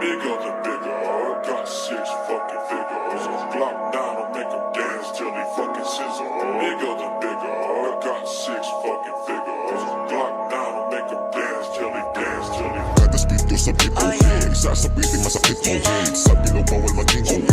bigger than bigger. Got 6 fucking figures. Glock 9 will make them dance till they fucking scissor. Bigger than bigger. Got 6 fucking figures. Glock 9 will make them dance till they dance till they. Kada speed ko sabit okay, sasabitin masakit okay. Sabi no bawal maging okay,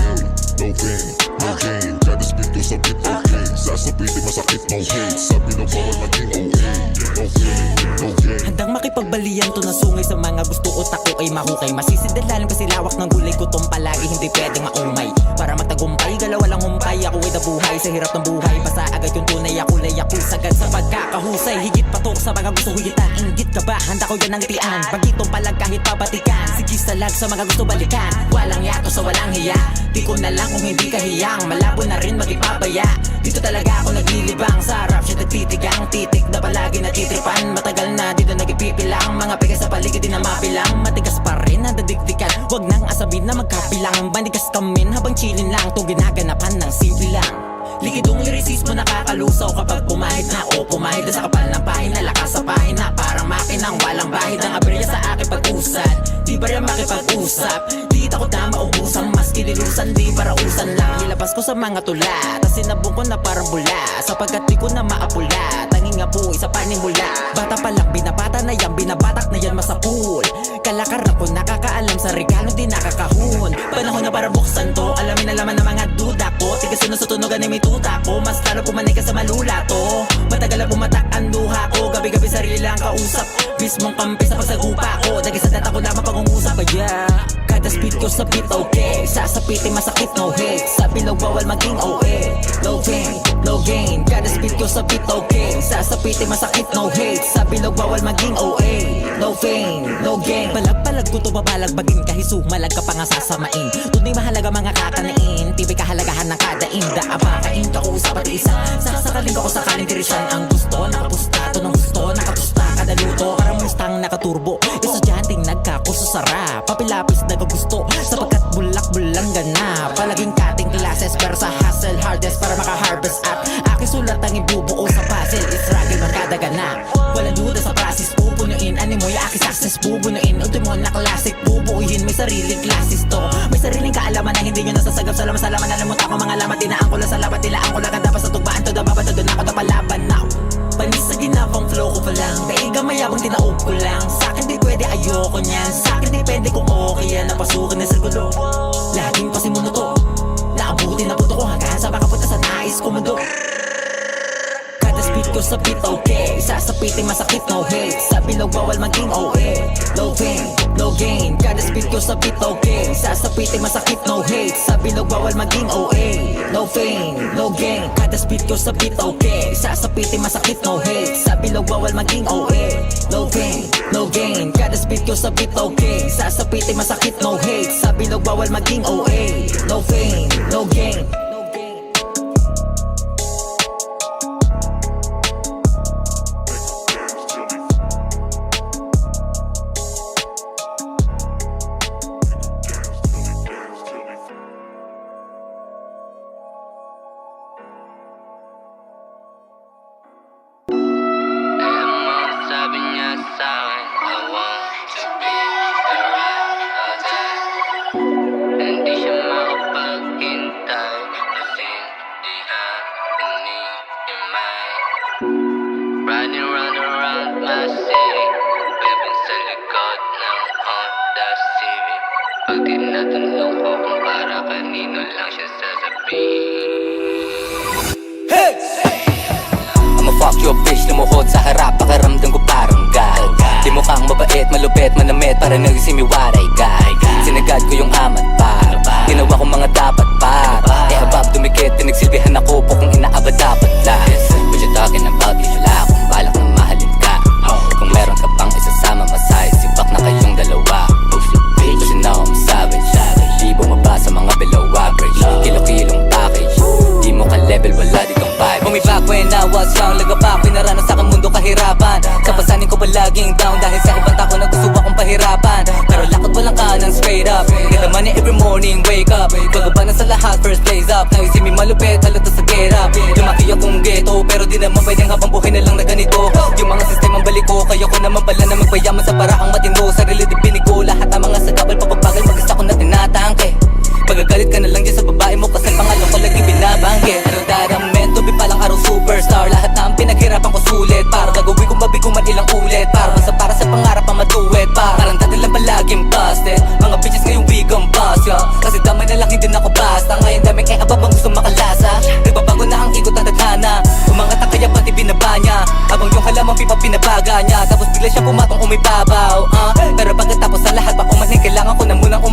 no pain, no gain. Kada speed ko sabit okay, sasabitin masakit okay. Sabi no bawal maging okay, no pain, no gain. Handang makipagbalian to na sungay sa mga gusto utak ko ay mahukay. Masisidalalim kasi lawak ng gulay ko tong palagi hindi pwedeng maumay. Para magtagumpay, galaw walang humpay. Ako ay nabuhay sa hirap ng buhay. Basta agad yung tunay, ako lay ako sagad sa pagkakahusay. Higit patok sa mga gusto higitan. Inggit ka ba? Handa ko yan ang tian. Bagitong palag kahit pabatikan. Sige salag sa mga gusto balikan. Walang yato sa walang hiya. Di ko na lang kung hindi kahiyang. Malabo na rin magipapaya. Dito talaga ako naglilibang. Sa rap siya nagtitigang. Titik na palagi natitripan. Matagal na dito nagipipilang. Mga pegas sa paligid di na mapilang. Matigas pa rin nadadikdikan. Huwag nang asabihin na magkapilang. Bandigas kamin habang chillin lang. To ginaganapan ng simple lang. Likidong lyricismo nakakalusaw kapag pumahid na o pumahid na sa kapal ng pahina. Lakas sa pahina parang makinang walang bahid. Ang aberya sa akin pag-usad. Di ba rin makipag-usap? Di takot na maubusan. Mas kinilusan di para usan lang. Nilabas ko sa mga tula. Tas sinabong ko na parang bula. Sapagkat di ko na maapula. Tanging nga po isa panimula. Bata pa lang binabata na yan. Binabatak na yan masapul. Kalakar ako nakakaalam sa regalo di nakakahon. Panahon na para buksan to. Alamin na laman ng mga duda ko. Tigas na sa tunogan ay may tuta ko. Mas lalo pumanay ka sa malula to. Matagal na pumatak ang luha ko. Gabi-gabi sarili lang kausap. Mismong kampi sa pagsagupa ko. Naging sa data ko lamang pag-ungusap. Kaya kada speed ko sa beat okay. Sasapitin masakit no hate. Sa bilog bawal maging OA. No pain, no gain. Kada speed ko sa beat okay. Sasapitin masakit no hate. Sa bilog bawal maging OA. No pain, no gain. Palag-palag ko to babalagbagin. Kahisu malag ka pa nga sasamain. Tunay mahalaga mga kakanain. Tibay kahalagahan ng kada inda. Abakain ka ko sa pati isa. Sasakaling ako sakaling tirisyan. Ang gusto nakapustato ng gusto. Nakatusta kada luto. Parang mustang nakaturbo. Estudyanteng nagkakuso sa rap. Papilapis nagagusto. Sapagkat bulak-bulang gana. Palaging kating classes. Pero sa hustle hardest para maka-harvest up. Aking sulat ang ibubuo sa puzzle. Isragil ng kada gana. Walang duda sa process. Pupunuin animoy aking success. Bubunuin ultimo na classic. Bubuuhin may sariling classes to. May sariling kaalaman na hindi nyo nasasagap sa laman. Salaman nalimutan ko mga lamat. Tinaan ko lang sa labat. Tilaan ko lang dapat sa tugbaan. To dababa doon ako napalaban now. Panis sa ginawang flow ko pa lang. Daiga mayabang tinaob ko lang. Sa'kin di pwede ayoko niyan. Sa'kin depende kung okay yan. Napasukin na sa gulo. Laging pasimuno to. Naabuti na puto ko hanggang sa makapunta sa nais ko mundo. Kada speed ko sa beat okay. Sasapitin masakit no hate. Sa bilog bawal maging OA. No pain, no gain. Kada speed ko sa beat okay. Sasapitin masakit no hate. Sa bilog bawal maging OA. No pain, no gain. Kada speed ko sa beat okay. Sasapitin masakit no hate. Sa bilog bawal maging OA. No pain, no gain. Kada speed ko sa beat okay. Sasapitin masakit no hate. Sa bilog bawal maging OA. No pain, no gain. Sabi niya sa'kin, I want to be around all day. Hindi siya makapaghintay kasi di hinihimay. Riding round around my city, living sa likod ng Honda Civic. Pag tinatanong ko kung para kanino lang siya sasabihin. Hey! I'ma fuck your bitch, lumuhod sa harap. Pakaramdam ko parang God. Di mo kang mabait, malupit, manamit. Para nagsimiwaray ka. Sinagad ko yung amat pa. Ginawa ko mga dapat pa. Eh habab dumikit, pinagsilbihan ako. Kung inaabad dapat lang. What you talking about? Di wala akong balak na mahalin ka. Kung meron ka pang isasama, masay sibak na kayong dalawa. Kasi now I'm savage. Di bumaba sa mga below average. Kilo-kilong package. Di mo ka level, wala ditong vibe. Way back when I was young, lagapak, pinaranas sa mundo kahirapan. Sa pasanin ko palaging down dahil sa ibang tako na gusto akong pahirapan. Pero lakot walang kanan straight up. Get the money every morning, wake up. Pagaba na sa lahat, first place up. Naisip may malupit, halata sa get up. Lumaki akong ghetto, pero di naman pwedeng habang buhay na lang na ganito. Yung mga sistemang balik ko, kaya ko naman pala na magpayaman sa paraang matino. Sarili di pinig ko, lahat ng mga sagabal, papabagal, mag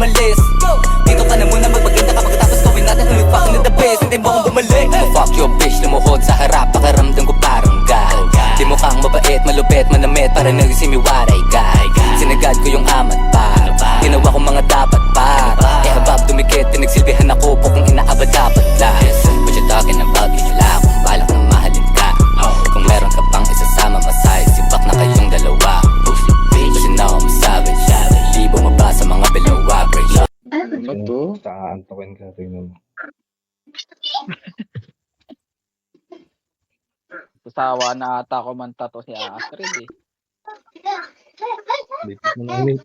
umalis. Dito ka na muna magpaganda kapag tapos gawin natin who you fucking the best. Hindi mo akong bumalik. Fuck your bitch, lumuhod sa harap, pakiramdam ko parang God. Di mo kang mabait, malupit, manamit, para nagsimiwaray ka. Sinagad ko yung amat par, ginawa ko mga dapat par. Eh habab dumikit, pinagsilbihan ako po kung inaabad-dapat lang. What you talking about, wala akong balak na mahalin ka. Kung meron ka pang isasama, masay, sibak na kayong dalawa. Kasi now I'm savage, di bumaba sa mga below average. Ano to? Aantokin ka, tingnan mo. Sasawa na ata ako man tato si Astrid eh. Lipit mo na ulit.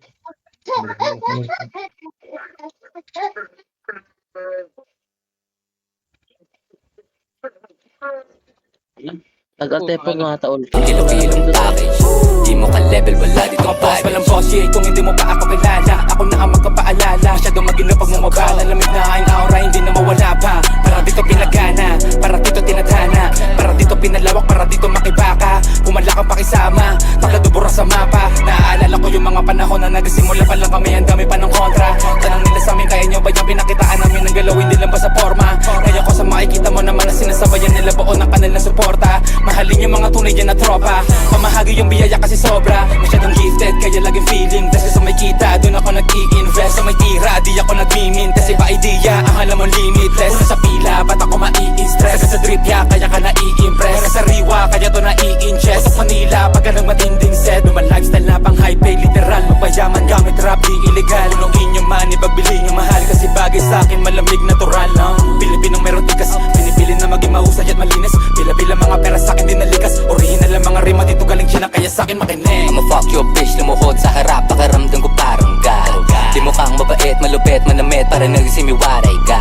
Nag-atepo nga taon. Kilo-kilong package, di mo ka level, wala ditong Boss, vibes. walang boss, yeah, kung hindi mo pa ako kilala. Ako na ang magpapaalala. Masyadong maginap pag bumabala. Lamig na aking aura, hindi na mawala pa. Para dito pinagana, para dito tinadhana, para dito pinalawak, para dito makibaka. Pumala kang pakisama, taklado buras sa mapa. Naaalala ko yung mga panahon na nagsimula pa lang kami, ang dami pa ng kontra. Tanang nila sa amin, kaya nyo ba yung pinakitaan namin ng galawin, di lang ba sa forma? Ngayon ko sa makikita mo naman na sinasabayan nila buo ng kanilang suporta. Mahalin yung mga tunay dyan na tropa, pamahagi yung biyaya kasi sobra. Masyadong gifted, kaya laging feeling blessed. Sa may kita, dun ako nag-i-invest. Sa may tira, di ako nag-mimin. Kasi ba idea, ang alam mo limitless. Una sa pila, ba't ako mai-stress? Kasi sa drip ya, kaya ka nai-impress. Para sa riwa, kaya to nai-ingest. Pasok Manila, pag anong matinding set. Duman lifestyle na pang high pay, literal. Magpayaman gamit rap, di illegal. Punuin yung money, pagbili yung mahal. Kasi bagay sa akin, malamig, natural lang. Pilipinong meron tikas, pinipili na maging mahusay at malinis. Bila-bila mga pera sa akin din nalikas. Original ang mga rima, dito galing siya na kaya sa akin makinig. I'ma fuck your bitch, lumuhod sa harap, pakiramdam ko parang God. Di mo kang mabait, malupit, manamit, para nagsimiwaray ka.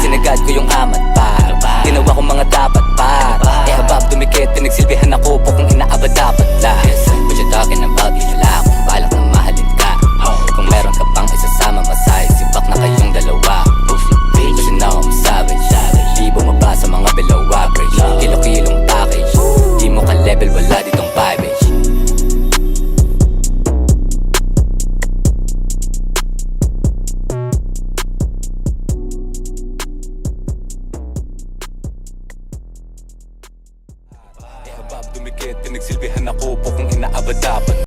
Sinagad ko yung amat par, ginawa ko mga dapat par. Eh habab dumikit, pinagsilbihan ako po kung inaabad-dapat lang. What you talking about, wala akong balak na mahalin ka. Kung meron ka pang isasama, masay, sibak na kayong dalawa. Kasi now I'm savage, di bumaba sa mga below average. Kilo-kilong package, di mo ka level, wala ditong vibes. Eh habab dumikit, pinagsilbihan ako po kung inaabad-dapat.